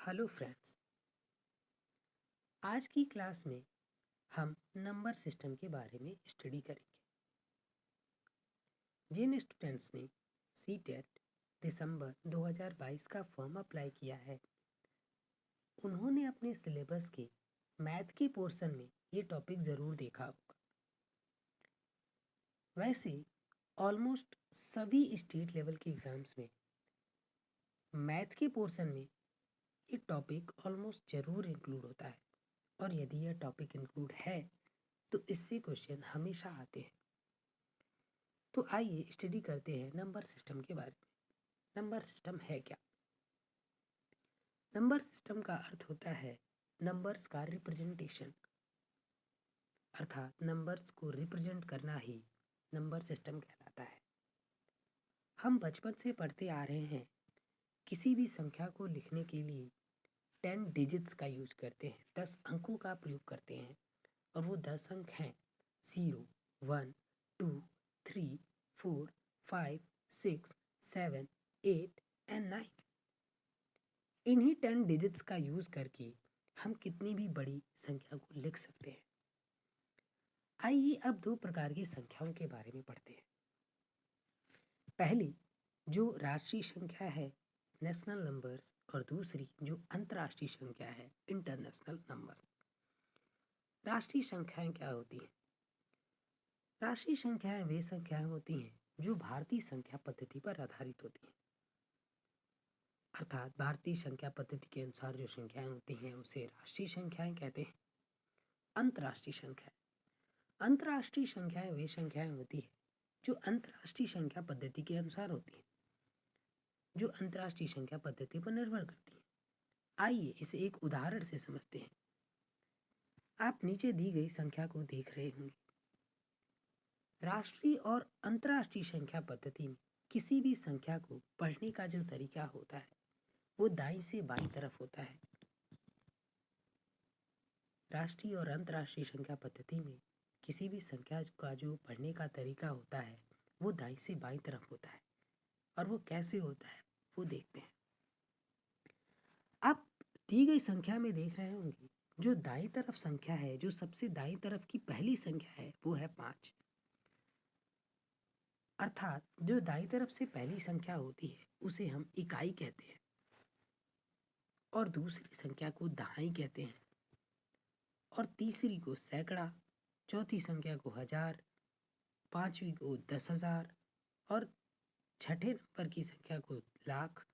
Hello friends. आज की class में हम नंबर सिस्टम के बारे में स्टडी करेंगे। जिन स्टूडेंट्स ने सीटेट दिसंबर 2022 का फॉर्म अप्लाई किया है, उन्होंने अपने सिलेबस के मैथ के पोर्शन में ये टॉपिक ज़रूर देखा होगा। वैसे ऑलमोस्ट सभी स्टेट लेवल के एग्ज़ाम्स में मैथ के पोर्शन में ये टॉपिक ऑलमोस्ट ज़रूर इंक्लूड होता है, और यदि यह टॉपिक इंक्लूड है तो इससे क्वेश्चन हमेशा आते हैं। तो आइए स्टडी करते हैं नंबर सिस्टम के बारे में। नंबर सिस्टम है क्या? नंबर सिस्टम का अर्थ होता है नंबर्स का रिप्रेजेंटेशन, अर्थात नंबर्स को रिप्रेजेंट करना ही नंबर सिस्टम कहलाता है। हम बचपन से पढ़ते आ रहे हैं, किसी भी संख्या को लिखने के लिए 10 डिजिट्स का यूज करते हैं, 10 अंकों का प्रयोग करते हैं, और वो 10 अंक हैं 0, 1, 2, 3, 4, 5, 6, 7, 8 एंड 9। इन्हीं 10 डिजिट्स का यूज करके हम कितनी भी बड़ी संख्या को लिख सकते हैं। आइए अब दो प्रकार की संख्याओं के बारे में पढ़ते हैं। पहली जो राष्ट्रीय संख्या है, नेशनल नंबर्स, और दूसरी जो अंतर्राष्ट्रीय संख्या है, इंटरनेशनल नंबर। राष्ट्रीय संख्याएं क्या होती हैं? राष्ट्रीय संख्याएं वे संख्याएं होती हैं जो भारतीय संख्या पद्धति पर आधारित होती हैं, अर्थात भारतीय संख्या पद्धति के अनुसार जो संख्याएं होती हैं उसे राष्ट्रीय संख्याएं कहते हैं। अंतर्राष्ट्रीय संख्याएं, अंतर्राष्ट्रीय संख्याएं वे संख्याएं होती हैं जो अंतर्राष्ट्रीय संख्या पद्धति के अनुसार होती हैं, जो अंतर्राष्ट्रीय संख्या पद्धति पर निर्भर करती हैं। आइए इसे एक उदाहरण से समझते हैं। आप नीचे दी गई संख्या को देख रहे होंगे। राष्ट्रीय और अंतर्राष्ट्रीय संख्या पद्धति में किसी भी संख्या को पढ़ने का जो तरीका होता है वो दाईं से बाईं तरफ होता है। राष्ट्रीय और अंतर्राष्ट्रीय संख्या पद्धति में किसी भी संख्या का जो पढ़ने का तरीका होता है वो दाईं से बाईं तरफ होता है, और वो कैसे होता है वो देखते हैं। आप दी गई संख्या में देख रहे होंगे, जो दाईं तरफ संख्या है, जो सबसे दाईं तरफ की पहली संख्या है वो है 5। अर्थात जो दाईं तरफ से पहली संख्या होती है उसे हम इकाई कहते हैं, और दूसरी संख्या को दहाई कहते हैं, और तीसरी को सैकड़ा, चौथी संख्या को हजार, पांचवी को 10,000, और छठे नंबर की संख्या को लाख,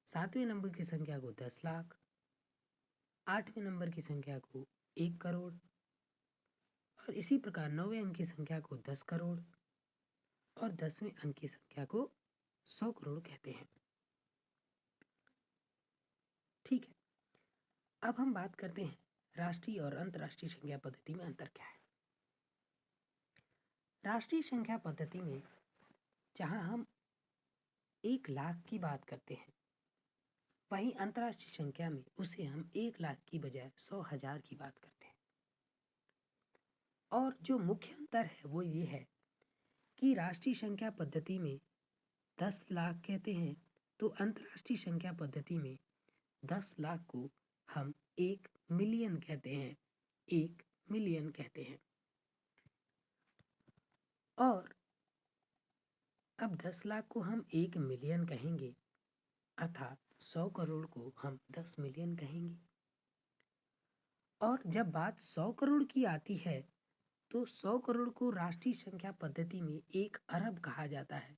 सातवें नंबर की संख्या को 10 लाख, आठवें नंबर की संख्या को 1 करोड़, और इसी प्रकार 9वें अंक की संख्या को 10 करोड़, और 10वें अंक की संख्या को 100 करोड़ कहते हैं। ठीक है, अब हम बात करते हैं राष्ट्रीय और अंतर्राष्ट्रीय संख्या पद्धति में अंतर क्या है। राष्ट्रीय संख्या पद्धति में जहां हम 1 लाख की बात करते हैं, वहीं अंतर्राष्ट्रीय संख्या में उसे हम 1 लाख की बजाय 100,000 की बात करते हैं। और जो मुख्य अंतर है वो ये है कि राष्ट्रीय संख्या पद्धति में 10 लाख कहते हैं, तो अंतर्राष्ट्रीय संख्या पद्धति में 10 लाख को हम 1 मिलियन कहते हैं, 1 मिलियन कहते हैं। और अब 10 लाख को हम 1 मिलियन कहेंगे, अर्थात 100 करोड़ को हम 10 मिलियन कहेंगे। और जब बात 100 करोड़ की आती है तो 100 करोड़ को राष्ट्रीय संख्या पद्धति में 1 अरब कहा जाता है।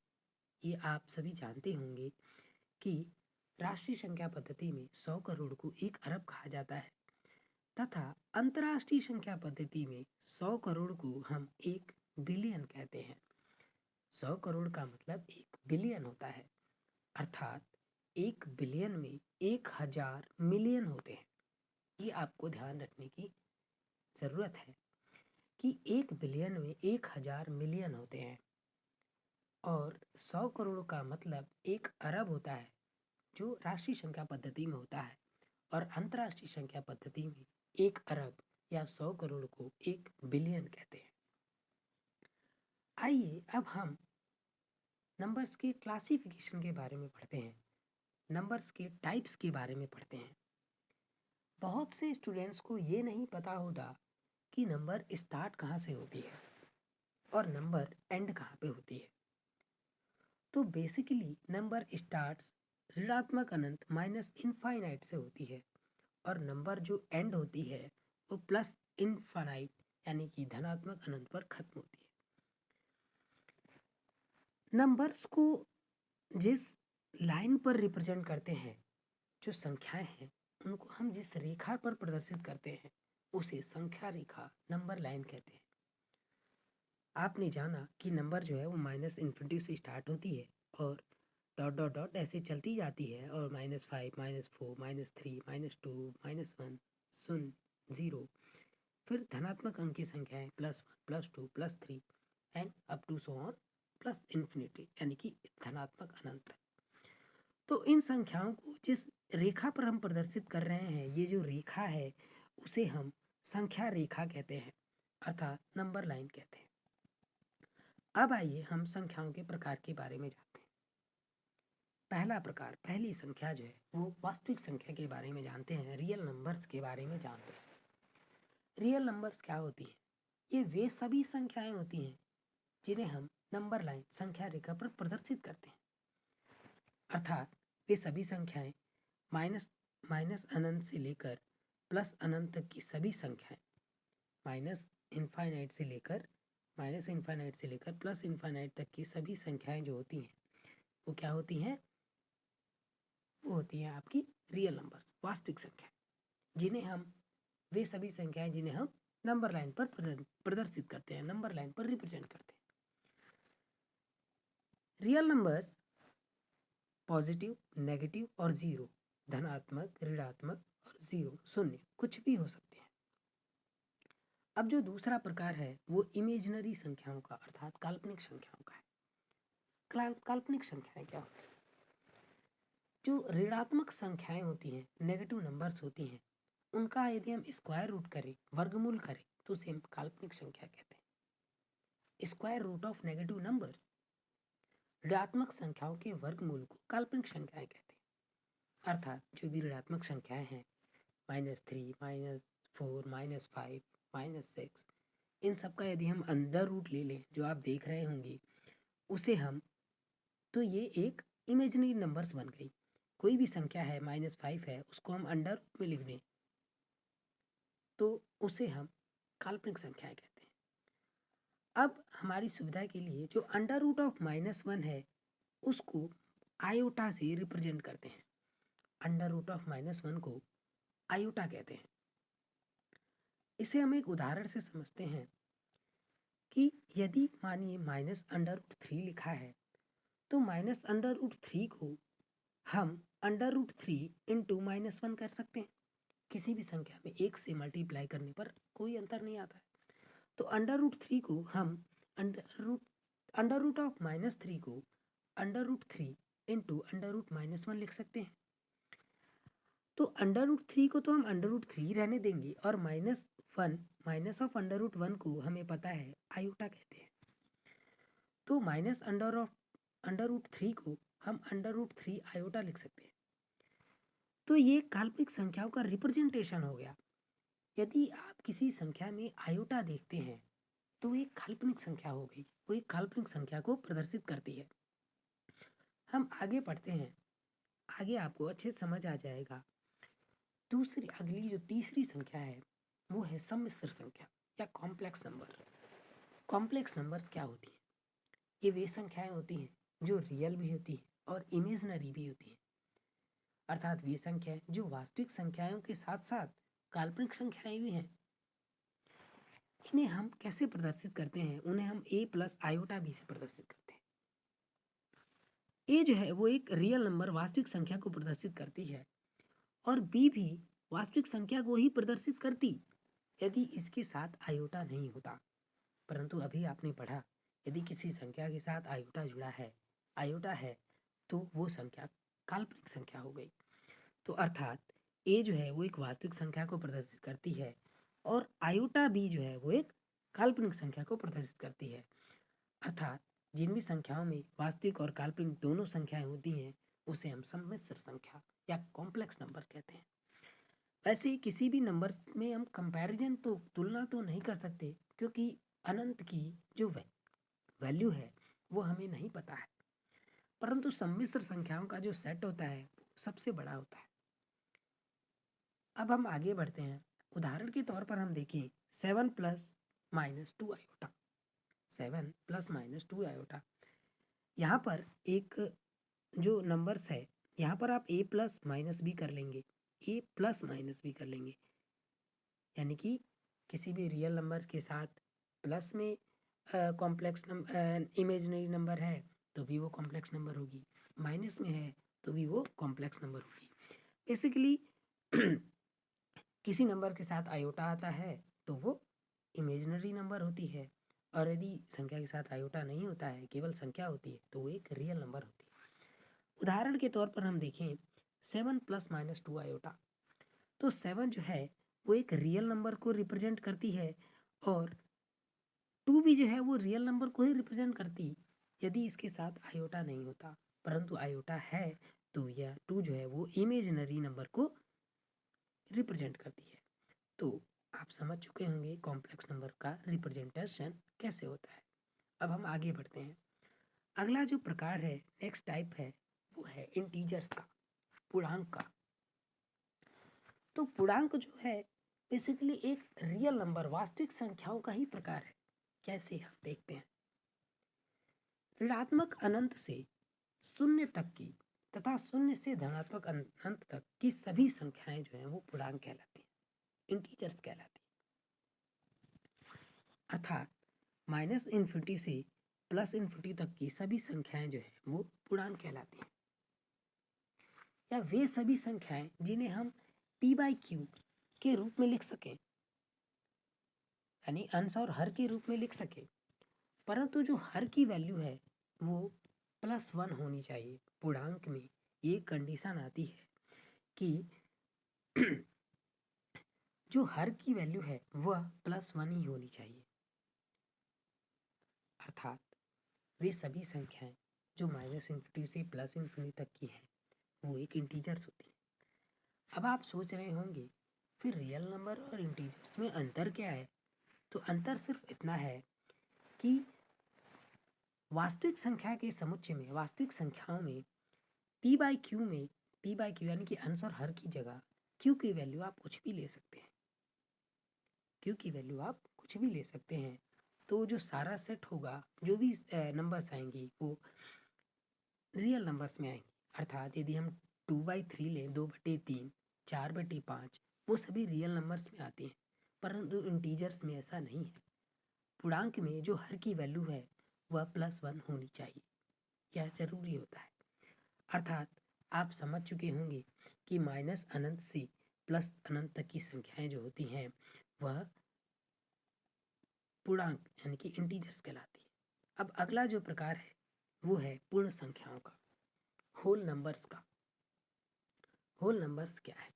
ये आप सभी जानते होंगे कि राष्ट्रीय संख्या पद्धति में 100 करोड़ को 1 अरब कहा जाता है, तथा अंतर्राष्ट्रीय संख्या पद्धति में 100 करोड़ को हम 1 बिलियन कहते हैं। 100 करोड़ का मतलब 1 बिलियन होता है, अर्थात 1 बिलियन में 1000 मिलियन होते हैं। ये आपको ध्यान रखने की ज़रूरत है कि 1 बिलियन में 1000 मिलियन होते हैं, और 100 करोड़ का मतलब 1 अरब होता है, जो राष्ट्रीय संख्या पद्धति में होता है, और अंतर्राष्ट्रीय संख्या पद्धति में 1 अरब या 100 करोड़ को 1 बिलियन कहते हैं। आइए अब हम नंबर्स के क्लासिफिकेशन के बारे में पढ़ते हैं। नंबर्स के टाइप्स के बारे में पढ़ते हैं। बहुत से स्टूडेंट्स को ये नहीं पता होता कि नंबर स्टार्ट कहाँ से होती है और नंबर एंड कहाँ पे होती है। तो बेसिकली नंबर स्टार्ट्स ऋणात्मक अनंत माइनस इनफाइनाइट से होती है और नंबर जो एंड होती है वो प्लस इनफाइनाइट यानी कि धनात्मक अनंत पर खत्म होती है। नंबर्स को जिस लाइन पर रिप्रेजेंट करते हैं, जो संख्याएं हैं उनको हम जिस रेखा पर प्रदर्शित करते हैं उसे संख्या रेखा नंबर लाइन कहते हैं। आपने जाना कि नंबर जो है वो माइनस इन्फिनिटी से स्टार्ट होती है और डॉट डॉट डॉट ऐसे चलती जाती है और -5 -4 -3 -2 -1 शून्य 0 फिर धनात्मक अंक की संख्याएं +1 +2 +3 and up to so on plus infinity यानी कि धनात्मक अनंत। तो इन संख्याओं को जिस रेखा पर हम प्रदर्शित कर रहे हैं, ये जो रेखा है उसे हम संख्या रेखा कहते हैं अर्थात नंबर लाइन कहते हैं। अब आइए हम संख्याओं के प्रकार के बारे में जानते हैं। पहला प्रकार, पहली संख्या जो है वो वास्तविक संख्या के बारे में जानते हैं, रियल नंबर्स के बारे में जानते हैं। रियल नंबर्स क्या होती हैं? ये वे सभी संख्याएं होती हैं जिन्हें हम नंबर लाइन संख्या रेखा पर प्रदर्शित करते हैं। अर्थात वे सभी संख्याएं माइनस माइनस अनंत से लेकर प्लस अनंत तक की सभी संख्याएं, माइनस इनफाइनाइट से लेकर प्लस इनफाइनाइट तक की सभी संख्याएं जो होती हैं वो क्या होती हैं? वो होती हैं आपकी रियल नंबर्स, वास्तविक संख्या, जिन्हें हम वे सभी संख्याएं जिन्हें हम नंबर लाइन पर प्रदर्शित करते हैं, नंबर लाइन पर रिप्रेजेंट करते हैं। रियल नंबर्स पॉजिटिव, नेगेटिव और जीरो, धनात्मक, ऋणात्मक और जीरो, शून्य, कुछ भी हो सकते हैं। अब जो दूसरा प्रकार है वो इमेजिनरी संख्याओं का अर्थात काल्पनिक संख्याओं का है। काल्पनिक संख्याएं क्या होती हैं? जो ऋणात्मक संख्याएं होती हैं, नेगेटिव नंबर्स होती हैं, उनका यदि हम स्क्वायर रूट करें, वर्गमूल करें, तो उसे हम काल्पनिक संख्या कहते हैं। Square root of negative numbers, ऋणात्मक संख्याओं के वर्गमूल को काल्पनिक संख्याएं कहते हैं। अर्थात जो भी ऋणात्मक संख्याएं हैं, -3 -4 -5 -6, इन सब का यदि हम अंडर रूट ले लें, जो आप देख रहे होंगे, उसे हम, तो ये एक इमेजिनरी नंबर्स बन गई। कोई भी संख्या है -5 है, उसको हम अंडर रूट में लिख दें तो उसे हम काल्पनिक संख्याएं कहते हैं। अब हमारी सुविधा के लिए जो अंडर रूट ऑफ -1 है उसको आयोटा से रिप्रेजेंट करते हैं। अंडर रूट ऑफ -1 को आयोटा कहते हैं। इसे हम एक उदाहरण से समझते हैं कि यदि मानिए -√3 लिखा है तो -√3 को हम √3 इंटू -1 कर सकते हैं। किसी भी संख्या में एक से मल्टीप्लाई करने पर कोई अंतर नहीं आता है। तो √3 को हम अंडर रूट ऑफ -3 को √3 इंटू √-1 लिख सकते हैं। तो √3 को तो हम √3 रहने देंगे और -1 माइनस ऑफ √1 को हमें पता है आयोटा कहते हैं। तो √3 को हम √3 आयोटा लिख सकते हैं। तो ये काल्पनिक संख्याओं का रिप्रेजेंटेशन हो गया। यदि आप किसी संख्या में आयोटा देखते हैं तो एक काल्पनिक संख्या हो गई, वो एक काल्पनिक संख्या को प्रदर्शित करती है। हम आगे पढ़ते हैं, आगे आपको अच्छे समझ आ जाएगा। अगली जो तीसरी संख्या है वो है सम्मिश्र संख्या या कॉम्प्लेक्स नंबर। कॉम्प्लेक्स नंबर्स क्या होती हैं? ये वे संख्याएं होती हैं जो रियल भी होती हैं और इमेजिनरी भी होती हैं। अर्थात वे संख्याएं जो वास्तविक संख्याओं के साथ साथ काल्पनिक संख्याएं भी हैं। इन्हें हम कैसे प्रदर्शित करते हैं? उन्हें हम a प्लस आयोटा b से प्रदर्शित करते हैं। a जो है वो एक रियल नंबर वास्तविक संख्या को प्रदर्शित करती है और b भी वास्तविक संख्या को ही प्रदर्शित करती यदि इसके साथ आयोटा नहीं होता। परंतु अभी आपने पढ़ा, यदि किसी संख्या के साथ आयोटा है तो वो संख्या काल्पनिक संख्या हो गई। तो अर्थात a जो है वो एक वास्तविक संख्या को प्रदर्शित करती है और आयोटा b जो है वो एक काल्पनिक संख्या को प्रदर्शित करती है। अर्थात जिन भी संख्याओं में वास्तविक और काल्पनिक दोनों संख्याएं होती हैं उसे हम सम्मिश्र संख्या या कॉम्प्लेक्स नंबर कहते हैं। वैसे किसी भी नंबर में हम कंपैरिजन तो तुलना तो नहीं कर सकते, क्योंकि अनंत की जो वैल्यू है वो हमें नहीं पता है, परंतु सम्मिश्र संख्याओं का जो सेट होता है सबसे बड़ा होता है। अब हम आगे बढ़ते हैं। उदाहरण के तौर पर हम देखें 7 plus minus 2 iota. 7 plus minus 2 iota, यहाँ पर एक जो नंबर्स है, यहाँ पर आप a प्लस माइनस भी कर लेंगे, a प्लस माइनस भी कर लेंगे, यानी कि किसी भी रियल नंबर के साथ प्लस में कॉम्प्लेक्स इमेजिनरी नंबर है तो भी वो कॉम्प्लेक्स नंबर होगी, माइनस में है तो भी वो कॉम्प्लेक्स नंबर होगी। बेसिकली किसी नंबर के साथ आयोटा आता है तो वो इमेजिनरी नंबर होती है, और यदि संख्या के साथ आयोटा नहीं होता है, केवल संख्या होती है, तो वो एक रियल नंबर होती है। उदाहरण के तौर पर हम देखें 7 प्लस माइनस 2 आयोटा, तो 7 जो है वो एक रियल नंबर को रिप्रेजेंट करती है, और 2 भी जो है वो रियल नंबर को ही रिप्रेजेंट करती यदि इसके साथ आयोटा नहीं होता, परंतु आयोटा है तो यह 2 जो है वो इमेजिनरी नंबर को रिप्रेजेंट करती है। तो आप समझ चुके होंगे कॉम्प्लेक्स नंबर का रिप्रेजेंटेशन कैसे होता है। अब हम आगे बढ़ते हैं। अगला जो प्रकार है, नेक्स्ट टाइप है, वो है इंटीजर्स का, पूर्णांक का। तो पूर्णांक जो है बेसिकली एक रियल नंबर, वास्तविक संख्याओं का ही प्रकार है। कैसे, हम देखते हैं। ऋणात्मक अनंत से शून्य तक की तथा शून्य से धनात्मक अनंत तक की सभी संख्याएं जो हैं वो पूर्णांक कहलाती हैं, इंटीजर्स कहलाती हैं। अर्थात माइनस इन्फिनिटी से प्लस इन्फिनिटी तक की सभी संख्याएं जो हैं वो पूर्णांक कहलाती हैं, या वे सभी संख्याएं जिन्हें हम p बाई क्यू के रूप में लिख सकें, यानी अंश और हर के रूप में लिख सकें, परंतु जो हर की वैल्यू है वो +1 होनी चाहिए। पूर्णांक में ये कंडीशन आती है कि जो हर की वैल्यू है वह +1 ही होनी चाहिए। अर्थात वे सभी संख्याएं जो माइनस इन्फिनिटी से प्लस इन्फिनिटी तक की हैं वो एक इंटीजर्स होती हैं। अब आप सोच रहे होंगे फिर रियल नंबर और इंटीजर्स में अंतर क्या है? तो अंतर सिर्फ इतना है कि वास्तविक संख्या के समुच्चय में, वास्तविक संख्याओं में p बाई क्यू यानी कि अंश और हर की जगह q की वैल्यू आप कुछ भी ले सकते हैं, q की वैल्यू आप कुछ भी ले सकते हैं। तो जो सारा सेट होगा, जो भी नंबर्स आएंगी वो रियल नंबर्स में आएंगी। अर्थात यदि हम 2/3 लें, 2/3, 4/5, वो सभी रियल नंबर्स में आती हैं, परंतु इंटीजर्स में ऐसा नहीं है। पूर्णांक में जो हर की वैल्यू है वह +1 होनी चाहिए, यह जरूरी होता है। अर्थात आप समझ चुके होंगे कि माइनस अनंत से प्लस अनंत तक की संख्याएं जो होती हैं वह पूर्णांक यानी कि इंटीजर्स कहलाती है। अब अगला जो प्रकार है वो है पूर्ण संख्याओं का, होल नंबर्स का। होल नंबर्स क्या है?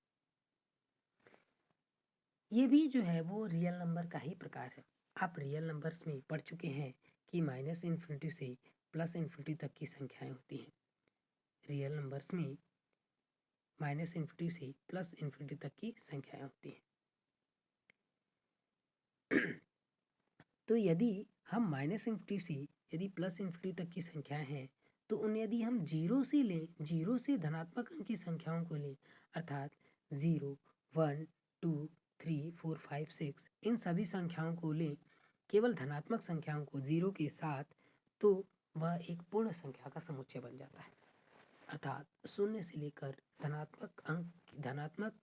ये भी जो है वो रियल नंबर का ही प्रकार है। आप रियल नंबर्स में पढ़ चुके हैं कि माइनस इन्फिनिटी से प्लस इन्फिनिटी तक की संख्याएं होती हैं। रियल नंबर्स में माइनस इन्फिनिटी से प्लस इन्फिनिटी तक की संख्याएं होती हैं। तो यदि हम माइनस इन्फिनिटी से यदि प्लस इन्फिनिटी तक की संख्याएं हैं तो उन्हें यदि हम जीरो से लें, जीरो से धनात्मक अंक की संख्याओं को लें, अर्थात 0, 1, 2, 3, 4, 5, 6 इन सभी संख्याओं को लें, केवल धनात्मक संख्याओं को 0 के साथ, तो वह एक पूर्ण संख्या का समुच्चय बन जाता है। अर्थात शून्य से लेकर धनात्मक अंक, धनात्मक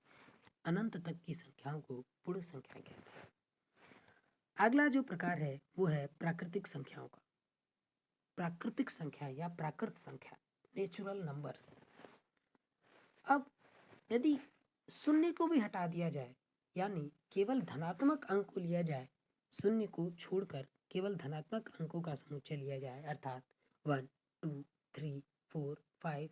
अनंत तक की संख्याओं को पूर्ण संख्या कहते हैं। अगला जो प्रकार है वो है प्राकृतिक संख्याओं का। प्राकृतिक संख्या या प्राकृत संख्या, नेचुरल नंबर्स। अब यदि शून्य को भी हटा दिया जाए, यानी केवल धनात्मक अंक को लिया जाए, शून्य को छोड़कर केवल धनात्मक अंकों का समुच्चय लिया जाए, अर्थात 1, 2, 3, 4, 5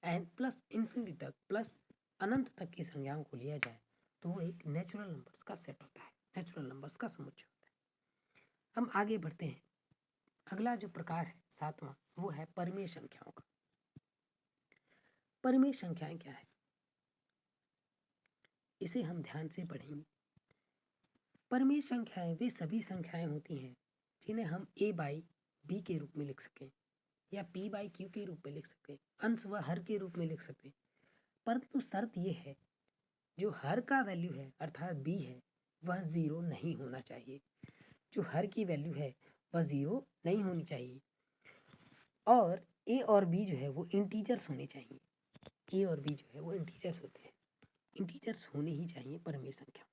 एंड प्लस इन्फिनिटी तक, प्लस अनंत तक की संख्याओं को लिया जाए, तो वो एक नेचुरल नंबर्स का सेट होता है, नेचुरल नंबर्स का समुच्चय होता है। हम आगे बढ़ते हैं। अगला जो प्रकार है 7वां, वो है परिमेय संख्याओं का। परिमेय संख्याएं क्या है, इसे हम ध्यान से पढ़ेंगे। परिमेय संख्याएं वे सभी संख्याएं होती हैं जिन्हें हम a बाई बी के रूप में लिख सकें या p बाई क्यू के रूप में लिख सकते हैं, अंश व हर के रूप में लिख सकते हैं। परंतु शर्त यह है, जो हर का वैल्यू है अर्थात b है वह जीरो नहीं होना चाहिए। जो हर की वैल्यू है वह जीरो नहीं होनी चाहिए और a और b जो है वो इंटीजर्स होने चाहिए। a और b जो है वो इंटीजर्स होते हैं, इंटीजर्स होने ही चाहिए परिमेय संख्या।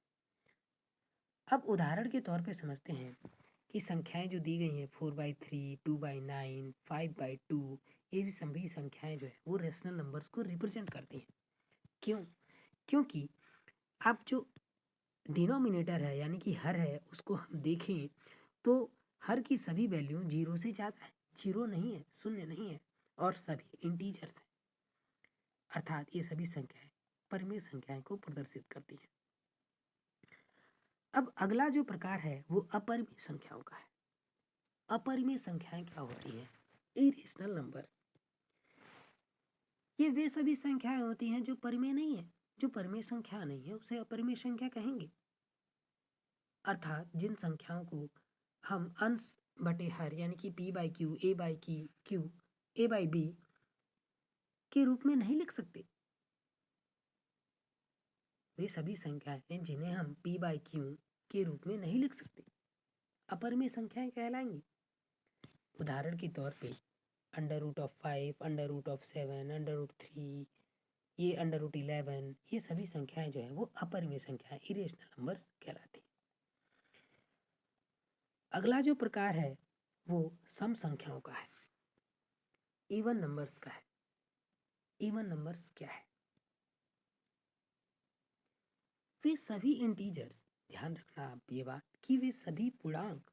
अब उदाहरण के तौर पे समझते हैं कि संख्याएं जो दी गई हैं 4/3, 2/9, 5/2, ये भी सभी संख्याएं जो है वो रेशनल नंबर्स को रिप्रेजेंट करती हैं। क्यों? क्योंकि आप जो डिनोमिनेटर है यानी कि हर है उसको हम देखें तो हर की सभी वैल्यू जीरो से ज़्यादा है, जीरो नहीं है, शून्य नहीं है और सभी इंटीजर्स हैं, अर्थात ये सभी संख्याएं परिमेय संख्याएं को प्रदर्शित करती हैं। अब अगला जो प्रकार है वो अपरिमेय संख्याओं का है। अपरिमेय संख्याएं क्या होती हैं? Irrational numbers. ये वे सभी संख्याएं होती हैं जो परिमेय नहीं है। जो परिमेय संख्या नहीं है उसे अपरिमेय संख्या कहेंगे। अर्थात जिन संख्याओं को हम अंश बटे हर यानी कि p by q, a by q, a by b के रूप में नहीं लिख सकते, वे सभी संख्याएं हैं जिन्हें हम p बाई क्यू के रूप में नहीं लिख सकते, अपरिमेय संख्याएं कहलाएंगी। उदाहरण के तौर पे √5, √7, √3, ये √11, ये सभी संख्याएं जो है वो अपरिमेय संख्याएं इरेशनल नंबर्स कहलाती हैं। अगला जो प्रकार है वो सम संख्याओं का है, इवन नंबर्स का है। इवन नंबर्स क्या है? वे सभी इंटीजर्स, ध्यान रखना आप ये बात कि वे सभी पूर्णांक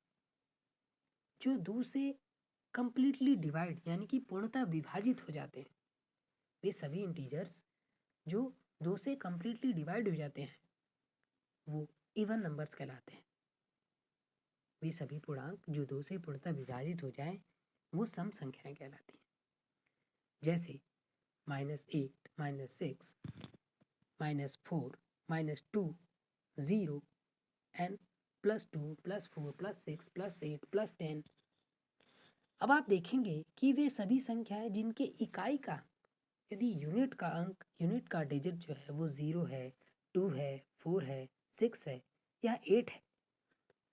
जो 2 से कंप्लीटली डिवाइड यानी कि पूर्णतः विभाजित हो जाते हैं, वे सभी इंटीजर्स जो 2 से कंप्लीटली डिवाइड हो जाते हैं वो इवन नंबर्स कहलाते हैं। वे सभी पूर्णांक जो 2 से पूर्णतः विभाजित हो जाएं वो सम संख्याएं कहलाती हैं। जैसे -8, -6, -4, -2, 0 n +2 +4 +6 +8 +10। अब आप देखेंगे कि वे सभी संख्याएं जिनके इकाई का यदि यूनिट का अंक, यूनिट का डिजिट जो है वो 0 है, 2 है, 4 है, 6 है या 8 है,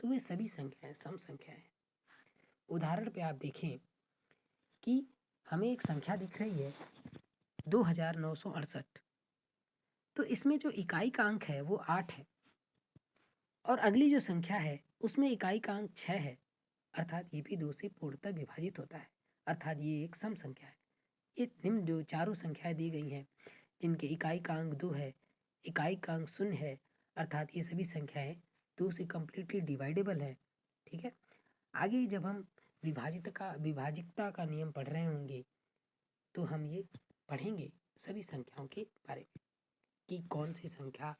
तो वे सभी संख्याएं सम संख्याएं हैं। उदाहरण पे आप देखें कि हमें एक संख्या दिख रही है 2968, तो इसमें जो इकाई का अंक है वो 8 है और अगली जो संख्या है उसमें इकाई का अंक 6 है, अर्थात ये भी 2 से पूर्णतः विभाजित होता है, अर्थात ये एक सम संख्या है। ये निम्न जो चारों संख्याएं दी गई हैं जिनके इकाई का अंक 2 है, इकाई का अंक 0 है, अर्थात ये सभी संख्याएं 2 से कम्प्लीटली डिवाइडेबल है। ठीक है, आगे जब हम विभाजिकता का नियम पढ़ रहे होंगे तो हम ये पढ़ेंगे सभी संख्याओं के बारे में कि कौन सी संख्या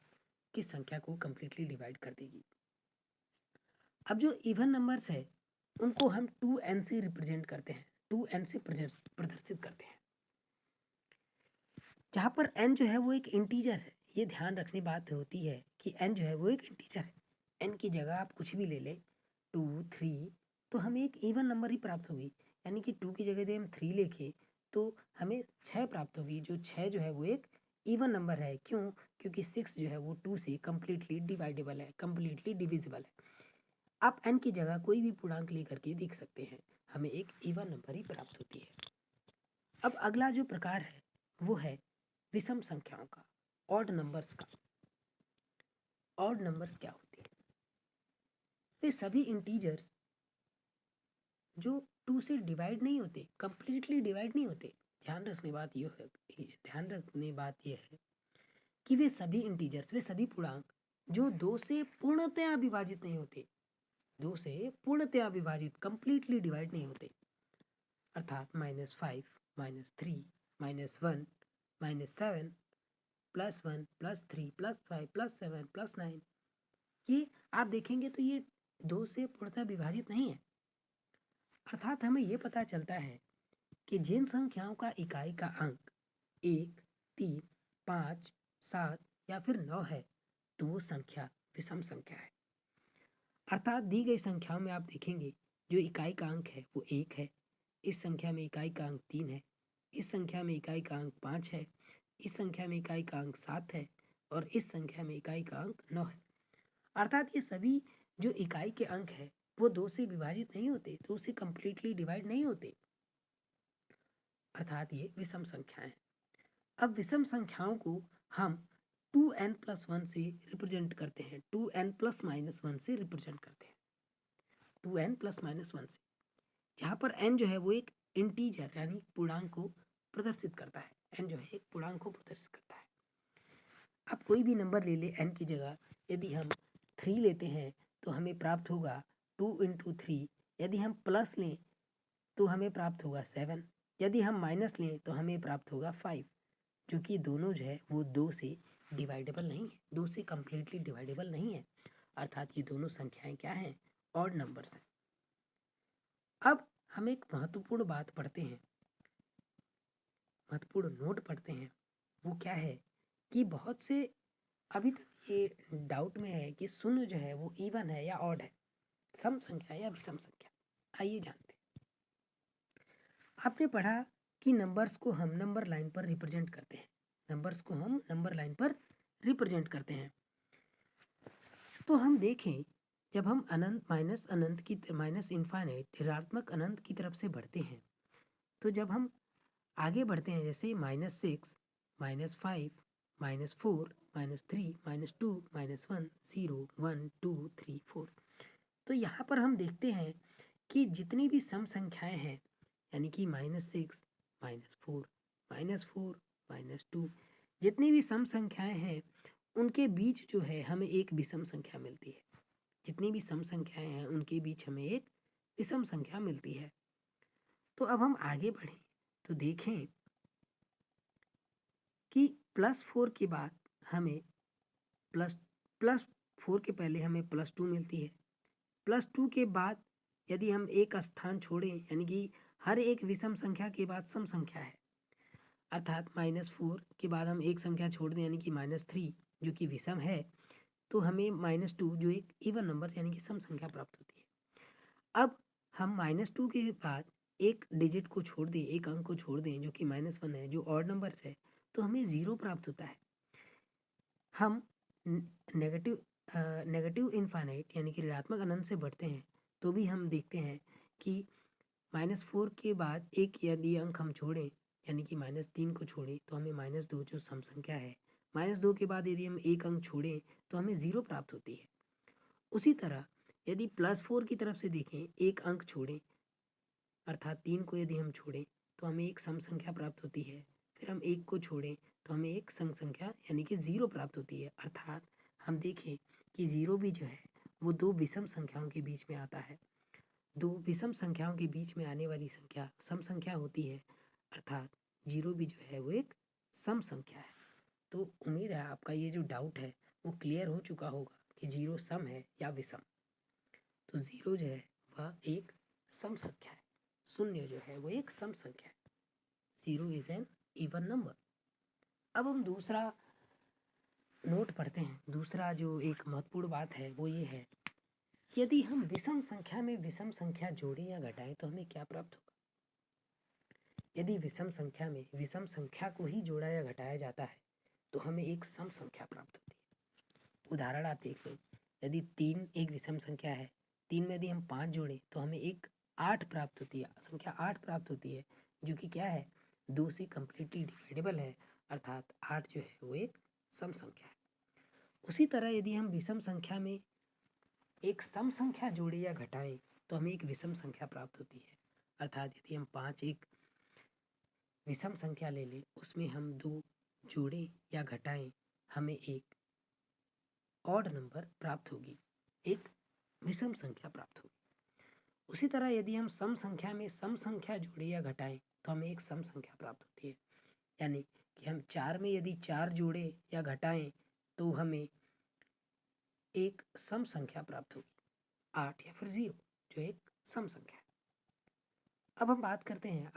किस संख्या को कम्प्लीटली डिवाइड कर देगी। अब जो इवन नंबर्स है उनको हम 2n से रिप्रेजेंट करते हैं, 2n से प्रदर्शित करते हैं, जहाँ पर n जो है वो एक इंटीजर है। ये ध्यान रखने बात होती है कि n जो है वो एक इंटीजर है। n की जगह आप कुछ भी ले लें 2, 3, तो हमें एक इवन नंबर ही प्राप्त होगी, यानी कि 2 की जगह यदि हम 3 लिखें तो हमें 6 प्राप्त होगी। जो 6 जो है वो एक इवन नंबर है। क्यों? क्योंकि 6 जो है वो 2 से कम्प्लीटली डिवाइडेबल है, कम्प्लीटली डिविजिबल है। आप n की जगह कोई भी पूर्णांक लेकर के देख सकते हैं, हमें एक इवन नंबर ही प्राप्त होती है। अब अगला जो प्रकार है वो है विषम संख्याओं का, ऑड नंबर्स का। ऑड नंबर्स क्या होते हैं? वे सभी इंटीजर्स जो 2 से डिवाइड नहीं होते, कंप्लीटली डिवाइड नहीं होते। ध्यान रखने बात यह है कि वे सभी इंटीजर्स, वे सभी पूर्णांक जो 2 से पूर्णतया विभाजित नहीं होते, 2 से पूर्णतया विभाजित कंप्लीटली डिवाइड नहीं होते, अर्थात -5, -3, -1, -7, +1, +3, +5, +7, +9, ये आप देखेंगे तो ये 2 से पूर्णतः विभाजित नहीं है। अर्थात हमें ये पता चलता है कि जिन संख्याओं का इकाई का अंक 1, 3, 5, 7 या फिर 9 है तो वो संख्या विषम संख्या है। अर्थात दी गई संख्याओं में आप देखेंगे जो इकाई का अंक है वो 1 है, इस संख्या में इकाई का अंक 3 है, इस संख्या में इकाई का अंक 5 है, इस संख्या में इकाई का अंक 7 है और इस संख्या में इकाई का अंक 9 है। अर्थात ये सभी जो इकाई के अंक है वो 2 से विभाजित नहीं होते, 2 से कंप्लीटली डिवाइड नहीं होते, अर्थात ये विषम संख्याएं हैं। अब विषम संख्याओं को हम 2n+1 से रिप्रेजेंट करते हैं, 2n+-1 से रिप्रेजेंट करते हैं, 2n+-1 से, जहाँ पर n जो है वो एक इंटीजर यानी पूर्णांक को प्रदर्शित करता है, n जो है एक पूर्णांक को प्रदर्शित करता है। अब कोई भी नंबर ले ले n की जगह, यदि हम 3 लेते हैं तो हमें प्राप्त होगा 2 × 3, यदि हम प्लस लें तो हमें प्राप्त होगा 7, यदि हम माइनस लें तो हमें प्राप्त होगा 5, जो कि दोनों जो है वो 2 से डिवाइडेबल नहीं है, 2 से कंप्लीटली डिवाइडेबल नहीं है, अर्थात ये दोनों संख्याएं क्या हैं, ऑड नंबर्स हैं। अब हम एक महत्वपूर्ण बात पढ़ते हैं, महत्वपूर्ण नोट पढ़ते हैं, वो क्या है कि बहुत से अभी तक ये डाउट में है कि शून्य जो है वो इवन है या ऑड है, सम संख्या या विषम संख्या। आइए जानते हैं। आपने पढ़ा कि नंबर्स को हम नंबर लाइन पर रिप्रेजेंट करते हैं, नंबर्स को हम नंबर लाइन पर रिप्रेजेंट करते हैं। तो हम देखें जब हम माइनस इन्फाइनाइट ऋणात्मक अनंत की तरफ से बढ़ते हैं, तो जब हम आगे बढ़ते हैं जैसे -6, -5, -4, -3, -2, -1, 0, 1, 2, 3, 4, तो यहाँ पर हम देखते हैं कि जितनी भी सम संख्याएं हैं यानी कि -6, -4, -4, -2, जितनी भी सम संख्याएं हैं उनके बीच जो है हमें एक विषम संख्या मिलती है, जितनी भी सम संख्याएं हैं उनके बीच हमें एक विषम संख्या मिलती है। तो अब हम आगे बढ़ें तो देखें कि +4 के बाद हमें प्लस 4 के पहले हमें +2 मिलती है, +2 के बाद यदि हम एक स्थान छोड़ें यानी कि हर एक विषम संख्या के बाद सम संख्या है, अर्थात -4 के बाद हम एक संख्या छोड़ दें यानी कि -3 जो कि विषम है, तो हमें -2 जो एक इवन नंबर यानी कि सम संख्या प्राप्त होती है। अब हम -2 के बाद एक डिजिट को छोड़ दें, एक अंक को छोड़ दें जो कि -1 है, जो ऑड नंबर्स है, तो हमें 0 प्राप्त होता है। हम नेगेटिव इन्फाइनाइट यानी कि ऋणात्मक अनंत से बढ़ते हैं तो भी हम देखते हैं कि -4 के बाद एक यदि अंक हम छोड़ें यानी कि -3 को छोड़ें तो हमें -2 जो सम संख्या है, -2 के बाद यदि हम एक अंक छोड़ें तो हमें 0 प्राप्त होती है। उसी तरह यदि +4 की तरफ से देखें, एक अंक छोड़ें अर्थात 3 को यदि हम छोड़ें तो हमें एक सम संख्या प्राप्त होती है, फिर हम 1 को छोड़ें तो हमें एक सम संख्या यानी कि 0 प्राप्त होती है। अर्थात हम देखें कि 0 भी जो है वो 2 विषम संख्याओं के बीच में आता है, 2 विषम संख्याओं के बीच में आने वाली संख्या सम संख्या होती है, अर्थात 0 भी जो है वो एक सम संख्या है। तो उम्मीद है आपका ये जो डाउट है वो क्लियर हो चुका होगा कि 0 सम है या विषम। तो 0 जो है वह एक सम संख्या है, शून्य जो है वो एक सम संख्या है, 0 इज एन इवन नंबर। अब हम दूसरा नोट पढ़ते हैं। दूसरा जो एक महत्वपूर्ण बात है वो ये है, यदि हम विषम संख्या में विषम संख्या जोड़ें या घटाएं तो हमें क्या प्राप्त होगा। यदि विषम संख्या में विषम संख्या को ही जोड़ा या घटाया जाता है तो हमें एक सम संख्या प्राप्त होती है। उदाहरण आप देख लो, यदि 3 एक विषम संख्या है, 3 में यदि हम 5 जोड़ें तो हमें एक 8 प्राप्त होती है, संख्या 8 प्राप्त होती है, जो कि क्या है, 2 से कंप्लीटली डिवाइडेबल है, अर्थात 8 जो है वो एक सम संख्या है। उसी तरह यदि हम विषम संख्या में एक सम संख्या जोड़े या घटाएं तो हमें एक विषम संख्या प्राप्त होती है, अर्थात यदि हम 5 एक विषम संख्या ले लें, उसमें हम 2 जोड़ें या घटाएं, हमें एक ऑड नंबर प्राप्त होगी, एक विषम संख्या प्राप्त होगी। उसी तरह यदि हम सम संख्या में सम संख्या जोड़े या घटाएं तो हमें एक सम संख्या प्राप्त होती है, यानी कि हम 4 में यदि 4 जोड़े या घटाएं तो हमें एक सम संख्या प्राप्त होगी, 8 या फिर 0 जो एक सम संख्या है। अब हम बात करते हैं,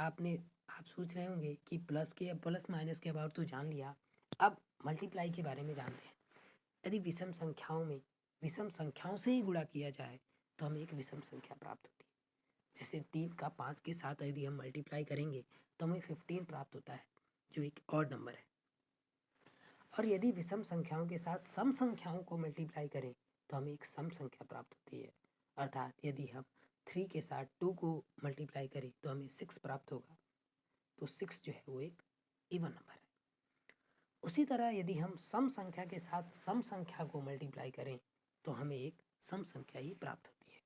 आप सोच रहे होंगे कि प्लस माइनस के अबाउट तो जान लिया, अब मल्टीप्लाई के बारे में जानते हैं। यदि विषम संख्याओं से ही गुणा किया जाए तो हमें एक विषम संख्या प्राप्त होती है। जैसे 3 का 5 के साथ यदि हम मल्टीप्लाई करेंगे तो हमें 15 प्राप्त होता है, जो एक ऑड नंबर है। और यदि विषम संख्याओं के साथ सम संख्याओं को मल्टीप्लाई करें तो हमें एक सम संख्या प्राप्त होती है। अर्थात यदि हम 3 के साथ 2 को मल्टीप्लाई करें तो हमें 6 प्राप्त होगा। तो 6 जो है वो एक इवन नंबर है। उसी तरह यदि हम सम संख्या के साथ सम संख्या को मल्टीप्लाई करें तो हमें एक सम संख्या ही प्राप्त होती है।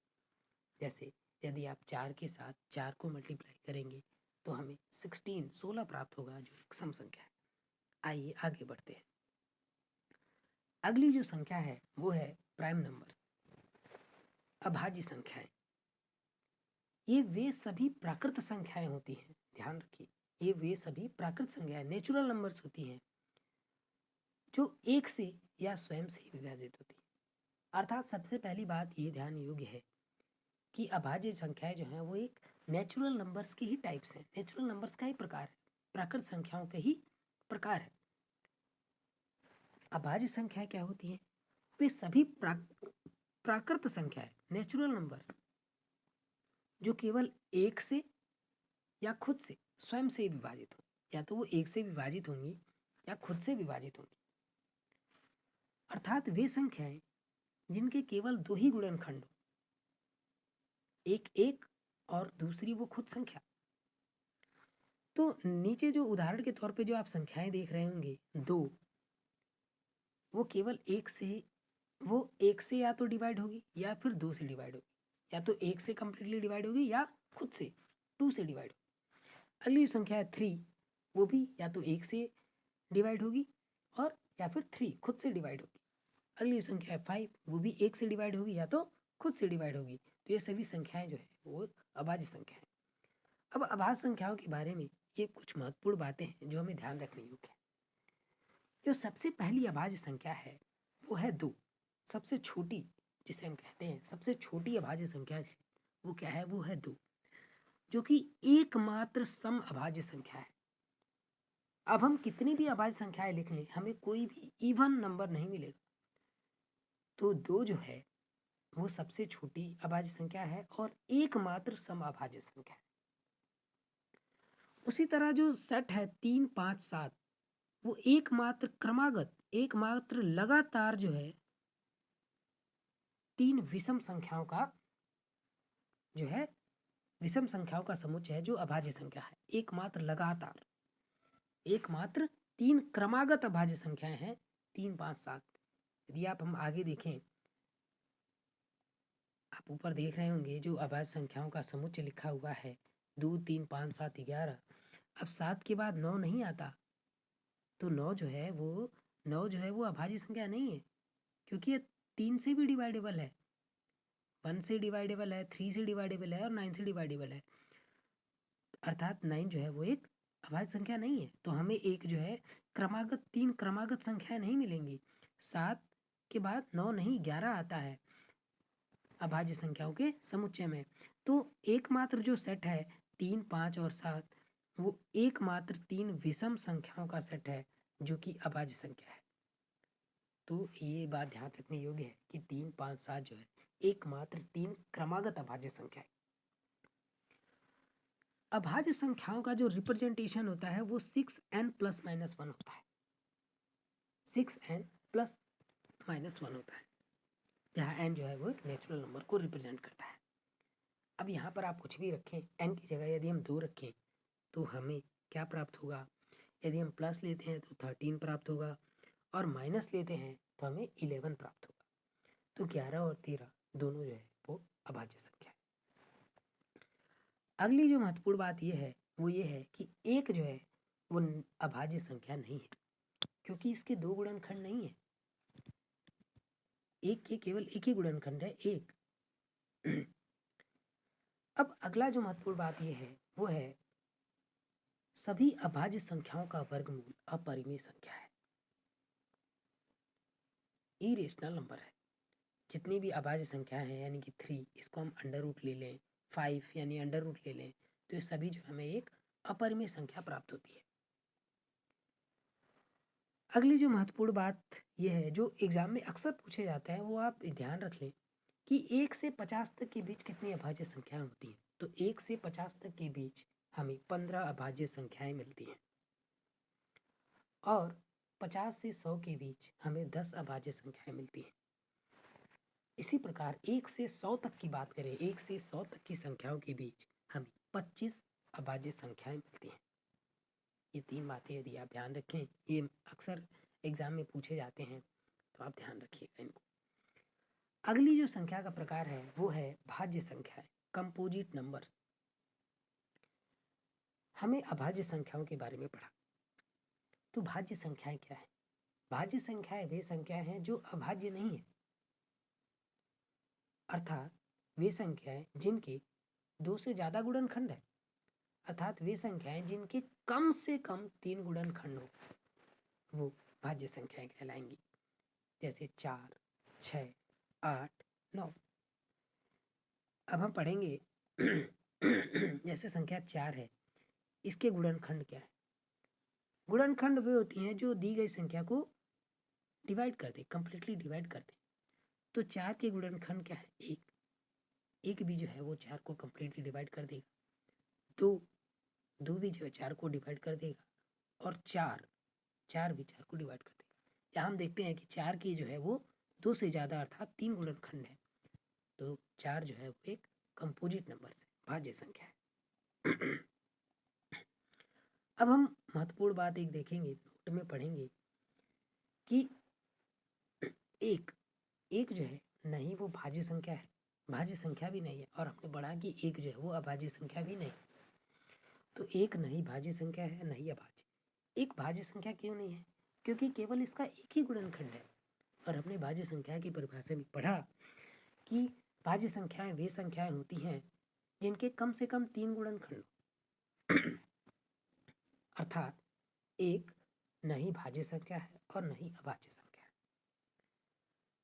जैसे यदि आप 4 के साथ 4 को मल्टीप्लाई करेंगे तो हमें 16 प्राप्त होगा, जो एक सम संख्या है। आइए आगे बढ़ते हैं। अगली जो संख्या है वो है प्राइम नंबर्स, अभाज्य संख्याएं। ये वे सभी प्राकृत संख्याएं होती हैं, ध्यान रखिए, ये वे सभी प्राकृत संख्याएं नेचुरल नंबर्स होती हैं जो एक से या स्वयं से विभाजित होती है। अर्थात सबसे पहली बात ये ध्यान योग्य है कि अभाज्य संख्याएं जो हैं वो एक नेचुरल नंबर्स के ही टाइप्स हैं, नेचुरल नंबर्स का ही प्रकार है, प्राकृत संख्याओं के ही प्रकार है। अभाज्य संख्याएं क्या होती हैं? वे सभी प्राकृत संख्याएं नेचुरल नंबर्स जो केवल एक से या खुद से स्वयं से विभाजित हो, या तो वो एक से विभाजित होंगी या खुद से विभाजित होंगी। अर्थात वे संख्याएं जिनके केवल दो ही गुणनखंड हो, एक एक और दूसरी वो खुद संख्या। तो नीचे जो उदाहरण के तौर पे जो आप संख्याएं देख रहे होंगे, 2, वो केवल एक से या तो डिवाइड होगी या फिर 2 से डिवाइड होगी, या तो एक से कंप्लीटली डिवाइड होगी या खुद से 2 से डिवाइड होगी। अगली संख्या है 3, वो भी या तो एक से डिवाइड होगी और या फिर 3 खुद से डिवाइड होगी। अगली संख्या है 5, वो भी एक से डिवाइड होगी या तो खुद से डिवाइड होगी। तो ये सभी संख्याएं जो है वो अभाज्य संख्या है। अब अभाज्य संख्याओं के बारे में ये कुछ महत्वपूर्ण बातें हैं जो हमें ध्यान रखनी योग्य है। जो सबसे पहली अभाज्य संख्या है वो है 2। सबसे छोटी, जिसे हम कहते हैं सबसे छोटी अभाज्य संख्या है, वो क्या है? वो है 2, जो कि एकमात्र सम अभाज्य संख्या है। अब हम कितनी भी अभाज्य संख्याएं लिख लें, हमें कोई भी इवन नंबर नहीं मिलेगा। तो 2 जो है वो सबसे छोटी अभाज्य संख्या है और एकमात्र सम अभाज्य संख्या है। उसी तरह जो सेट है 3, 5, 7, वो एकमात्र क्रमागत, एकमात्र लगातार जो है 3 विषम संख्याओं का जो है विषम संख्याओं का समुच्चय है जो अभाज्य संख्या है। एकमात्र लगातार, एकमात्र 3 क्रमागत अभाज्य संख्याएं हैं 3, 5, 7। यदि हम आगे देखें, आप ऊपर देख रहे होंगे जो अभाज्य संख्याओं का समुच्चय लिखा हुआ है 2, 3, 5, 7, 11। अब 7 के बाद 9 नहीं आता, तो 9 जो है वो अभाज्य संख्या नहीं है, क्योंकि ये 3 से भी डिवाइडेबल है, 1 से डिवाइडेबल है, 3 से डिवाइडेबल है और 9 से डिवाइडेबल है। अर्थात 9 जो है वो एक अभाज्य संख्या नहीं है। तो हमें एक जो है क्रमागत 3 क्रमागत संख्याएं नहीं मिलेंगी। 7 के बाद 9 नहीं, 11 आता है अभाज्य संख्याओं के समुच्चय में। तो एकमात्र जो सेट है 3, 5 और 7, वो एकमात्र 3 विषम संख्याओं का सेट है जो कि अभाज्य संख्या है। तो ये बात ध्यान रखने योग्य है कि 3, 5, 7 जो है एकमात्र 3 क्रमागत अभाज्य संख्या है। अभाज्य संख्याओं का जो रिप्रेजेंटेशन होता है वो 6n + -1 होता है। 6n + -1 होता है, जहाँ n जो है वो एक नेचुरल नंबर को रिप्रेजेंट करता है। अब यहाँ पर आप कुछ भी रखें, n की जगह यदि हम 2 रखें तो हमें क्या प्राप्त होगा? यदि हम प्लस लेते हैं तो 13 प्राप्त होगा और माइनस लेते हैं तो हमें 11 प्राप्त होगा। तो 11 और 13 दोनों जो है वो अभाज्य संख्या है। अगली जो महत्वपूर्ण बात ये है वो ये है कि एक जो है वो अभाज्य संख्या नहीं है, क्योंकि इसके 2 गुणनखंड नहीं है। एक के केवल एक ही गुणनखंड है, 1। अब अगला जो महत्वपूर्ण बात ये है वो है सभी अभाज्य संख्याओं का वर्गमूल अपरिमेय संख्या है, इरेशनल नंबर है। जितनी भी अभाज्य संख्या है, यानी कि 3, इसको हम अंडर रूट ले लें, 5 यानी अंडर रूट ले लें, तो ये सभी जो हमें एक अपरिमेय संख्या प्राप्त होती है। अगली जो महत्वपूर्ण बात यह है, जो एग्जाम में अक्सर पूछे जाता है, वो आप ध्यान रख लें कि 1 से 50 तक के बीच कितनी अभाज्य संख्याएं होती हैं। तो 1 से 50 तक के बीच हमें 15 अभाज्य संख्याएं मिलती हैं और 50 से 100 के बीच हमें 10 अभाज्य संख्याएं मिलती हैं। इसी प्रकार 1 से 100 तक की बात करें, 1 से 100 तक की संख्याओं के बीच हमें 25 अभाज्य संख्याएं मिलती हैं। ये 3 बातें यदि आप ध्यान रखें, ये अक्सर एग्जाम में पूछे जाते हैं, तो आप ध्यान रखिएगा इनको। अगली जो संख्या का प्रकार है वो है भाज्य संख्याएं, कंपोजिट नंबर्स। हमें अभाज्य संख्याओं के बारे में पढ़ा। तो भाज्य संख्याएं क्या है? भाज्य संख्याएं वे संख्याएं हैं जो अभाज्य नहीं है, अर्थात वे संख्याएं जिनके 2 से ज्यादा गुणनखंड है, अर्थात वे संख्याएं जिनके कम से कम 3 गुणनखंड हो, वो भाज्य संख्याएं कहलाएंगी। जैसे 4, 6, 8, 9। अब हम पढ़ेंगे जैसे संख्या 4 है, इसके गुणनखंड क्या है? गुणनखंड वे होती हैं जो दी गई संख्या को डिवाइड कर दे, कंप्लीटली डिवाइड कर दे। तो 4 के गुणनखंड क्या है? 1। 1 भी जो है वो 4 को कंप्लीटली डिवाइड कर देगा। 2 भी जो है 4 को डिवाइड कर देगा और 4 भी 4 को डिवाइड कर देगा। यहाँ हम देखते हैं कि 4 की जो है वो 2 से ज़्यादा अर्थात 3 गुणनखंड है। तो 4 जो है वो एक कंपोजिट नंबर से भाज्य संख्या है। अब हम महत्वपूर्ण बात एक देखेंगे, नोट में पढ़ेंगे कि एक जो है नहीं वो भाज्य संख्या है, भाज्य संख्या भी नहीं है, और हमने पढ़ा कि एक जो है वो अभाज्य संख्या भी नहीं। तो एक नहीं भाज्य संख्या है, नहीं अभाज्य। एक भाज्य संख्या क्यों नहीं है? क्योंकि केवल इसका एक ही गुणनखंड है। और हमने भाज्य संख्या की परिभाषा में पढ़ा कि भाज्य संख्याएं वे संख्याएं होती हैं जिनके कम से कम 3 गुणनखंड अर्थात एक नहीं भाज्य संख्या है और नहीं अभाज्य संख्या है।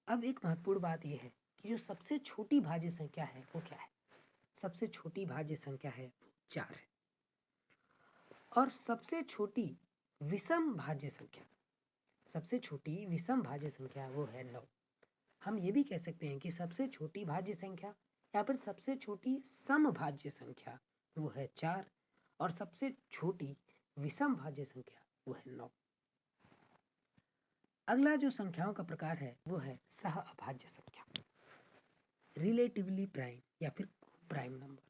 अब एक महत्वपूर्ण बात यह है कि जो सबसे छोटी भाज्य संख्या है वो क्या है? सबसे छोटी भाज्य संख्या है 4 है। और सबसे छोटी विषम भाज्य संख्या, सबसे छोटी विषम भाज्य संख्या वो है 9। हम ये भी कह सकते हैं कि सबसे छोटी भाज्य संख्या या फिर सबसे छोटी समभाज्य संख्या वो है 4 और सबसे छोटी विषम भाज्य संख्या वो है 9। अगला जो संख्याओं का प्रकार है वो है सह अभाज्य संख्या, रिलेटिवली प्राइम या फिर प्राइम नंबर।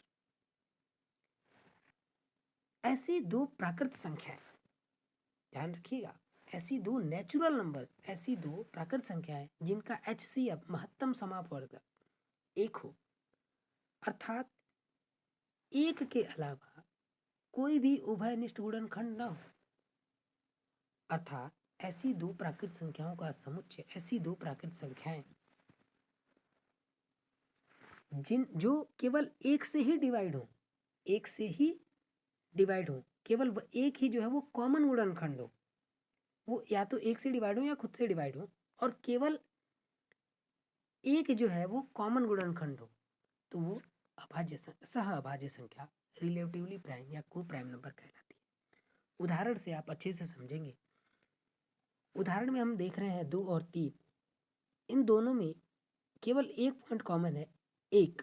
ऐसी 2 प्राकृत संख्याएं, ध्यान रखिएगा, ऐसी 2 नेचुरल नंबर्स, ऐसी 2 प्राकृत संख्याएं जिनका HCF महत्तम समापवर्ग 1 हो, अर्थात 1 के अलावा कोई भी उभयनिष्ठ गुणनखंड न हो। अर्थात ऐसी 2 प्राकृत संख्याओं का समुच्चय, ऐसी 2 प्राकृत संख्याएं जो केवल 1 से ही डिवाइड हो, 1 से ही डिवाइड हो, केवल एक ही जो है वो कॉमन गुणनखंड हो, वो या तो 1 से डिवाइड हो या खुद से डिवाइड हो, और केवल एक जो है वो कॉमन गुणनखंड हो, तो वो अभाज्य सह अभाज्य संख्या, रिलेटिवली प्राइम या को प्राइम नंबर कहलाती है। उदाहरण से आप अच्छे से समझेंगे। उदाहरण में हम देख रहे हैं 2 और 3, इन दोनों में केवल एक पॉइंट कॉमन है, एक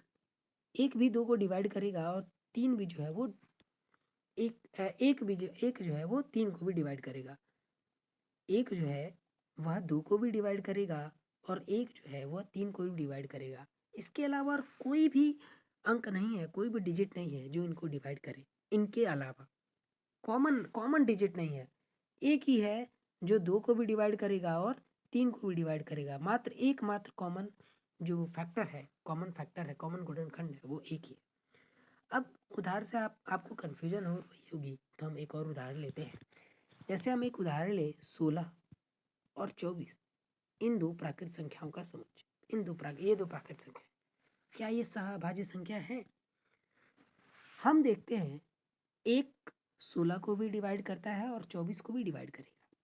भी 2 को डिवाइड करेगा और 3 भी जो है वो एक जो है वो 3 को भी डिवाइड करेगा। एक जो है वह 2 को भी डिवाइड करेगा और एक जो है वह 3 को भी डिवाइड करेगा। इसके अलावा और कोई भी अंक नहीं है, कोई भी डिजिट नहीं है जो इनको डिवाइड करे। इनके अलावा कॉमन डिजिट नहीं है, एक ही है जो 2 को भी डिवाइड करेगा और 3 को भी डिवाइड करेगा। मात्र कॉमन जो फैक्टर है, कॉमन गुणनखंड है, वो एक ही है। अब उदाहरण से आपको कन्फ्यूजन हो रही होगी, तो हम एक और उदाहरण लेते हैं। जैसे हम एक उदाहरण ले 16 और 24, इन 2 प्राकृत संख्याओं का समुच्चय, ये 2 प्राकृत संख्या, क्या ये सहअभाज्य संख्या है? हम देखते हैं एक 16 को भी डिवाइड करता है और 24 को भी डिवाइड करेगा,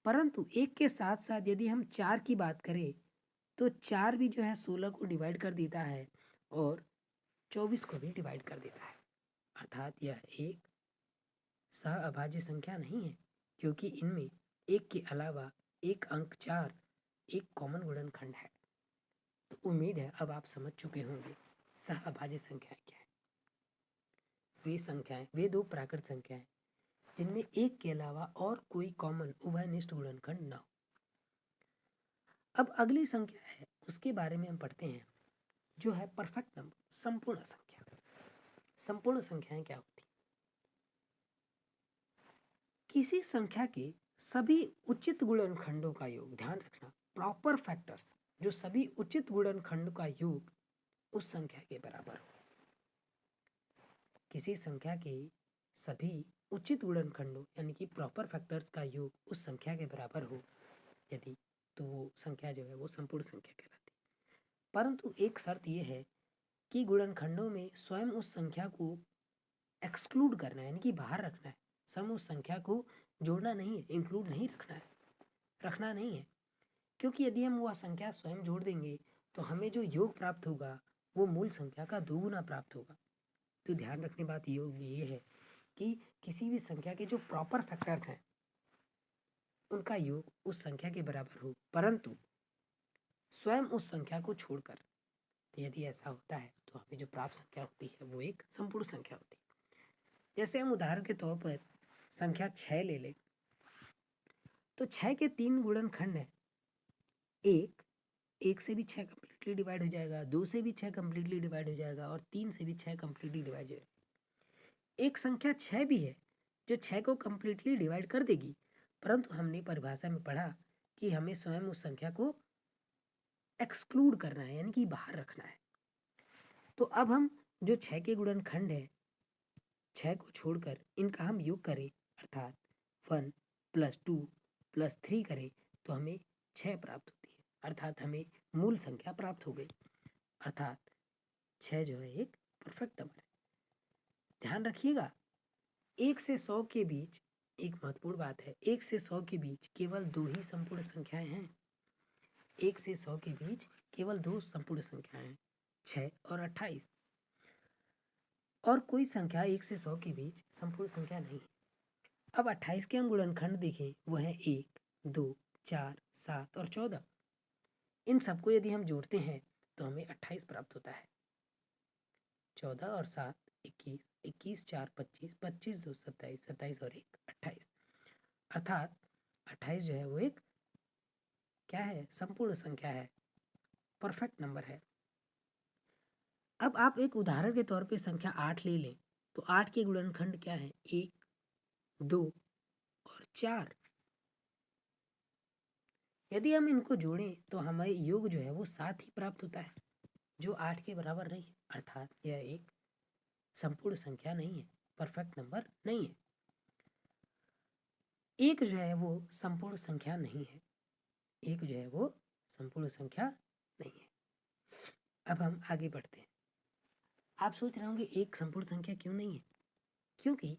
परंतु एक के साथ साथ यदि हम 4 की बात करें तो 4 भी जो है 16 को डिवाइड कर देता है और 24 को भी डिवाइड कर देता है। अर्थात यह एक सहअभाज्य संख्या नहीं है, क्योंकि इनमें एक के अलावा एक अंक 4 एक कॉमन गुणनखंड है। तो उम्मीद है अब आप समझ चुके होंगे सहअभाज्य संख्याएं क्या है। वे दो प्राकृत संख्याएं जिनमें एक के अलावा और कोई कॉमन उभयनिष्ठ गुणनखंड न हो। अब अगली संख्या है, उसके बारे में हम पढ़ते हैं, जो है परफेक्ट नंबर, संपूर्ण संख्या। संपूर्ण संख्याएं क्या होती? किसी संख्या के सभी उचित गुणनखंडों का योग, ध्यान रखना, प्रॉपर फैक्टर्स, जो सभी उचित गुणनखंड का योग उस संख्या के बराबर हो। किसी संख्या के सभी उचित गुणनखंडों यानी कि प्रॉपर फैक्टर्स का योग उस संख्या के बराबर हो यदि, तो वो संख्या जो है वो संपूर्ण संख्या कहलाती है। परंतु एक शर्त यह है कि गुणनखंडों में स्वयं उस संख्या को एक्सक्लूड करना है, यानी कि बाहर रखना है। स्वयं उस संख्या को जोड़ना नहीं है, इंक्लूड नहीं रखना नहीं है, क्योंकि यदि हम वह संख्या स्वयं जोड़ देंगे तो हमें जो योग प्राप्त होगा वो मूल संख्या का दोगुना प्राप्त होगा। तो ध्यान रखने बात ये है कि किसी भी संख्या के जो प्रॉपर फैक्टर्स हैं उनका योग उस संख्या के बराबर हो, परंतु स्वयं उस संख्या को छोड़कर। तो यदि ऐसा होता है तो हमें जो प्राप्त संख्या होती है वो एक संपूर्ण संख्या होती है। जैसे हम उदाहरण के तौर पर संख्या 6 ले लें, तो 6 के 3 गुणनखंड है। एक से भी 6 कंप्लीटली डिवाइड हो जाएगा, 2 से भी 6 कंप्लीटली डिवाइड हो जाएगा और 3 से भी 6 कंप्लीटली डिवाइड हो जाएगा। एक संख्या 6 भी है जो 6 को कंप्लीटली डिवाइड कर देगी, परंतु हमने परिभाषा में पढ़ा कि हमें स्वयं उस संख्या को एक्सक्लूड करना है, यानी कि बाहर रखना है। तो अब हम जो 6 के गुणनखंड है, 6 को छोड़कर इनका हम योग करें, अर्थात 1 + 2 + 3 करें तो हमें 6 प्राप्त होती है, अर्थात हमें मूल संख्या प्राप्त हो गई, अर्थात 6 जो है एक परफेक्ट नंबर है। ध्यान रखिएगा, 1 से 100 के बीच एक महत्वपूर्ण बात है, 1 से 100 के बीच केवल 2 ही संपूर्ण संख्याएं हैं। 1 से 100 के बीच केवल 2 संपूर्ण संख्याएं हैं, 6 और 28, और कोई संख्या 1 से 100 के बीच संपूर्ण संख्या नहीं है। अब 28 के हम गुणनखंड देखें, वो है 1, 2, 4, 7 और 14। इन सबको यदि हम जोड़ते हैं तो हमें 28 प्राप्त होता है। 14 और 7 21, 21 4 25, 25 2 27, 27 और 1 28, अर्थात 28 जो है वो एक क्या है, संपूर्ण संख्या है, परफेक्ट नंबर है। अब आप एक उदाहरण के तौर पे संख्या 8 ले लें, तो 8 के गुणनखंड क्या है, 1, 2 और 4। यदि हम इनको जोड़ें तो हमें योग जो है वो 7 ही प्राप्त होता है, जो 8 के बराबर नहीं है, अर्थात यह एक संपूर्ण संख्या नहीं है, परफेक्ट नंबर नहीं है। एक जो है वो संपूर्ण संख्या नहीं है, एक जो है वो संपूर्ण संख्या नहीं है। अब हम आगे बढ़ते हैं। आप सोच रहे होंगे एक संपूर्ण संख्या क्यों नहीं है? क्योंकि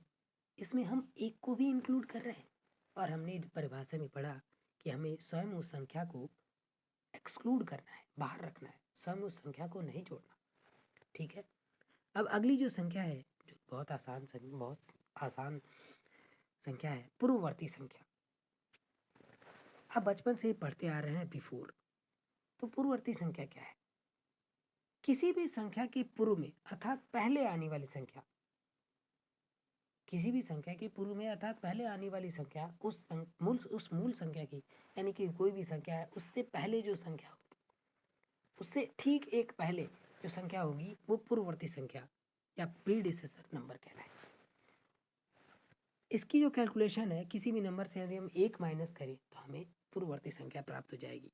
इसमें हम एक को भी इंक्लूड कर रहे हैं, और हमने परिभाषा में पढ़ा कि हमें स्वयं उस संख्या को एक्सक्लूड करना है, बाहर रखना है, स्वयं उस संख्या को नहीं जोड़ना। ठीक है, अब अगली जो संख्या है, जो बहुत आसान संख्या है, पूर्ववर्ती संख्या। अब बचपन से पढ़ते आ रहे हैं बिफोर, तो पूर्ववर्ती संख्या क्या है? किसी भी संख्या के पूर्व में अर्थात पहले आने वाली संख्या, किसी भी संख्या के पूर्व में अर्थात पहले आने वाली संख्या उस मूल संख्या की, यानी कि कोई भी संख्या है उससे पहले जो संख्या होगी, उससे ठीक एक पहले जो संख्या होगी वो पूर्ववर्ती संख्या या प्रीडिसेसर नंबर कहलाएगा। इसकी जो कैलकुलेशन है, किसी भी नंबर से यदि हम 1 माइनस करें तो हमें पूर्ववर्ती संख्या प्राप्त हो जाएगी।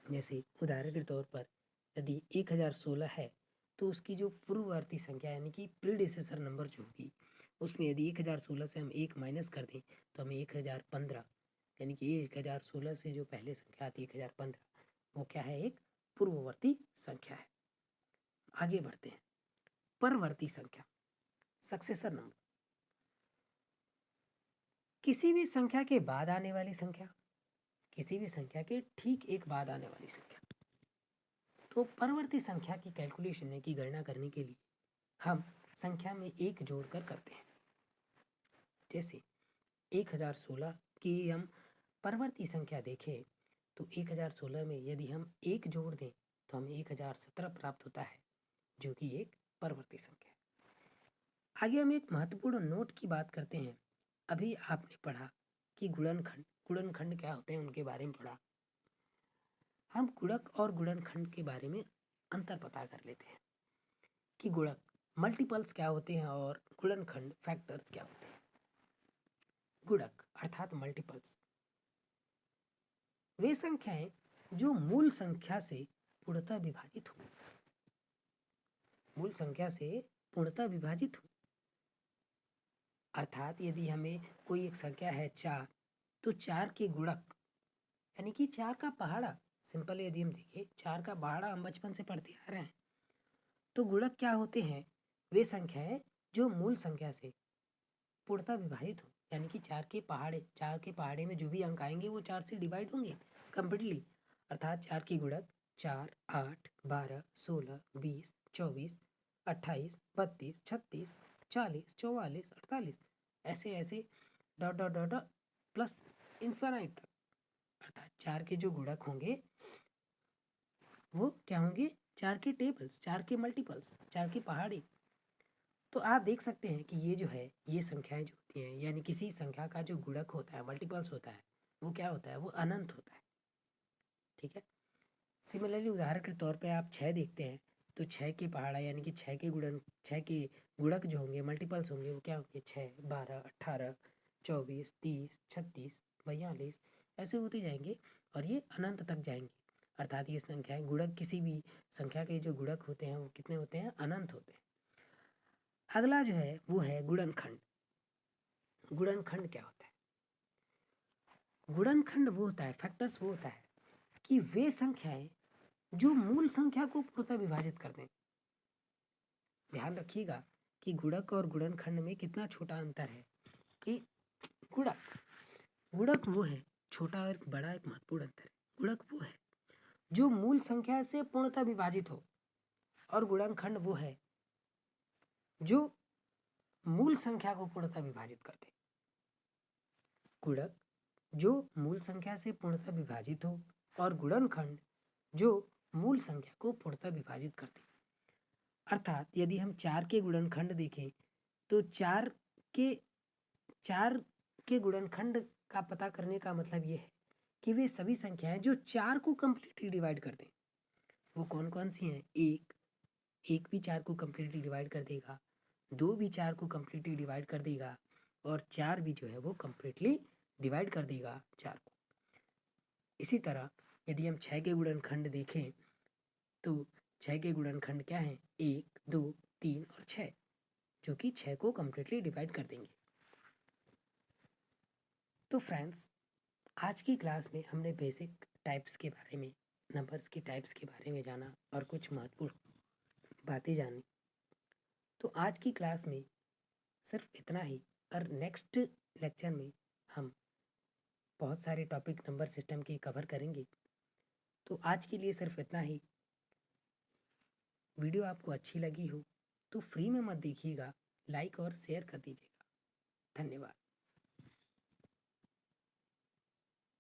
जैसे उदाहरण के तौर पर यदि 1016 है तो उसकी जो पूर्ववर्ती संख्या यानी कि प्रीडिसेसर नंबर जो होगी, उसमें यदि 1016 से हम 1 माइनस कर दें तो हमें 1015, यानी कि 1016 से जो पहले संख्या आती है 1015, वो क्या है, एक पूर्ववर्ती संख्या है। आगे बढ़ते हैं। परवर्ती संख्या, सक्सेसर नंबर, किसी भी संख्या के बाद आने वाली संख्या, किसी भी संख्या के ठीक एक बाद आने वाली संख्या। तो परवर्ती संख्या की कैलकुलेशन की गणना करने के लिए हम संख्या में एक जोड़कर करते हैं। जैसे 1016 की हम परवर्ती संख्या देखें तो 1016 में यदि हम 1 जोड़ दें तो हमें 1017 प्राप्त होता है, जो कि एक परवर्ती संख्या है। आगे हम एक महत्वपूर्ण नोट की बात करते हैं। अभी आपने पढ़ा कि गुणनखंड क्या होते हैं, उनके बारे में पढ़ा। हम गुणक और गुणनखंड के बारे में अंतर पता कर लेते हैं कि गुणक मल्टीपल्स क्या होते हैं और गुणनखंड फैक्टर्स क्या होते हैं। गुणक अर्थात मल्टीपल्स वे संख्याएं जो मूल संख्या से पूर्णतः विभाजित हो, मूल संख्या से पूर्णतः विभाजित हो। अर्थात यदि हमें कोई एक संख्या है 4, तो 4 के गुणक यानी कि 4 का पहाड़ा, सिंपल यदि हम देखें 4 का पहाड़ा हम बचपन से पढ़ते आ रहे हैं, तो गुणक क्या होते हैं? वे संख्याएं जो मूल संख्या से पूर्णतः विभाजित हो, यानी कि 4 के पहाड़े में जो भी अंक आएंगे वो 4 से डिवाइड होंगे कंप्लीटली। अर्थात 4 के गुणक 4, 8, 12, 16, 20, 24, 28, 32, 36, 40, 44, 48 ऐसे ऐसे dot dot dot dot plus infinite तक। अर्थात 4 के जो गुणक होंगे वो क्या होंगे? 4 के टेबल्स, 4 के मल्टीपल्स, 4 के पहाड़े। तो आप देख सकते हैं कि ये जो है, ये संख्याएं जो होती हैं, यानी किसी संख्या का जो गुणक होता है, मल्टीपल्स होता है, वो क्या होता है? वो अनंत होता है। ठीक है। सिमिलरली उदाहरण के तौर पे आप 6 देखते हैं, तो 6 के पहाड़ा यानी कि 6 के गुणक जो होंगे, मल्टीपल्स होंगे, वो क्या होंगे? 6, 12, 18, 24, 30, 36, 42 ऐसे होते जाएंगे और ये अनंत तक जाएंगे। अर्थात ये संख्याएं, गुणक किसी भी संख्या के जो गुणक होते हैं वो कितने होते हैं? अनंत होते हैं। अगला जो है वो है गुणनखंड। गुणनखंड क्या होता है? गुणनखंड वो होता है, फैक्टर्स वो होता है कि वे संख्याएं जो मूल संख्या को पूर्णतः विभाजित कर दें। ध्यान रखिएगा कि गुणक और गुणनखंड में कितना छोटा अंतर है कि गुणक गुणक वो है, छोटा और बड़ा एक महत्वपूर्ण अंतर है। गुणक वो है जो मूल संख्या से पूर्णतः विभाजित हो और गुणनखंड वो है जो मूल संख्या को पूर्णतः विभाजित कर दे। गुणक जो मूल संख्या से पूर्णतः विभाजित हो और गुणनखंड जो मूल संख्या को पूर्णतः विभाजित कर दे। अर्थात यदि हम 4 के गुणनखंड देखें तो 4 के गुणनखंड का पता करने का मतलब ये है कि वे सभी संख्याएं जो 4 को कंप्लीटली डिवाइड कर दें। वो कौन कौन सी हैं? एक भी 4 को कंप्लीटली डिवाइड कर देगा, 2 भी 4 को कंप्लीटली डिवाइड कर देगा और 4 भी जो है वो कंप्लीटली डिवाइड कर देगा 4 को। इसी तरह यदि हम 6 के गुणनखंड देखें तो 6 के गुणनखंड क्या है? 1, 2, 3 और 6, जो कि 6 को कंप्लीटली डिवाइड कर देंगे। तो फ्रेंड्स, आज की क्लास में हमने बेसिक टाइप्स के बारे में, नंबर्स के टाइप्स के बारे में जाना और कुछ महत्वपूर्ण बातें जानी। तो आज की क्लास में सिर्फ इतना ही, और नेक्स्ट लेक्चर में हम बहुत सारे टॉपिक नंबर सिस्टम के कवर करेंगे। तो आज के लिए सिर्फ इतना ही। वीडियो आपको अच्छी लगी हो तो फ्री में मत देखिएगा, लाइक और शेयर कर दीजिएगा। धन्यवाद।